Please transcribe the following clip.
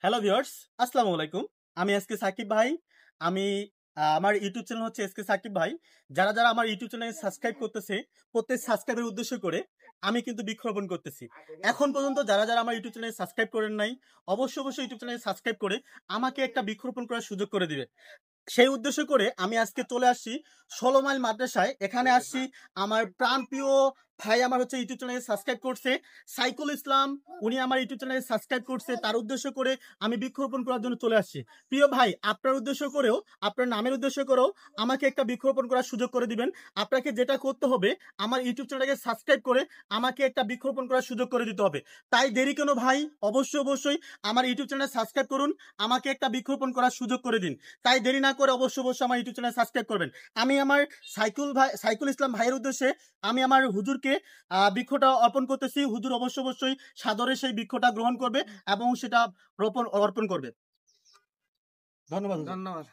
Hello viewers, আসসালামু আলাইকুম। আমি এসকে সাকিব ভাই। আমি আমার ইউটিউব চ্যানেল হচ্ছে এসকে সাকিব ভাই। যারা আমার ইউটিউব চ্যানেল সাবস্ক্রাইব করতেছে, প্রত্যেক সাবস্ক্রাইবের উদ্দেশ্য করে আমি কিন্তু বৃক্ষরোপণ করতেছি। এখন পর্যন্ত যারা আমার ইউটিউব চ্যানেল সাবস্ক্রাইব করেন নাই, অবশ্যই ইউটিউব চ্যানেল সাবস্ক্রাইব করে আমাকে একটা বৃক্ষরোপণ করার সুযোগ করে দিবে। সেই উদ্দেশ্য করে আমি আজকে চলে আসছি ১৬ মাইল মাদ্রাসায়। এখানে আসছি আমার প্রাণপ্রিয় ভাই আমার হচ্ছে ইউটিউব চ্যানেলে সাবস্ক্রাইব করছে, সাইকুল ইসলাম। উনি আমার ইউটিউব চ্যানেলে সাবস্ক্রাইব করছে। তার উদ্দেশ্য করে আমি বৃক্ষরোপণ করার জন্য চলে আসছি। প্রিয় ভাই, আপনার উদ্দেশ্য করেও, আপনার নামের উদ্দেশ্য করেও আমাকে একটা বৃক্ষরোপণ করার সুযোগ করে দিবেন। আপনাকে যেটা করতে হবে, আমার ইউটিউব চ্যানেলটাকে সাবস্ক্রাইব করে আমাকে একটা বৃক্ষরোপণ করার সুযোগ করে দিতে হবে। তাই দেরি কেন ভাই? অবশ্যই আমার ইউটিউব চ্যানেল সাবস্ক্রাইব করুন, আমাকে একটা বৃক্ষরোপণ করার সুযোগ করে দিন। তাই দেরি না করে অবশ্যই আমার ইউটিউব চ্যানেল সাবস্ক্রাইব করবেন। আমি আমার সাইকুল ইসলাম ভাইয়ের উদ্দেশ্যে আমি আমার হুজুরকে বৃক্ষটা অর্পণ করতেছি। হুজুর অবশ্যই সাদরে সেই বৃক্ষটা গ্রহণ করবে এবং সেটা অর্পণ করবে। ধন্যবাদ। ধন্যবাদ।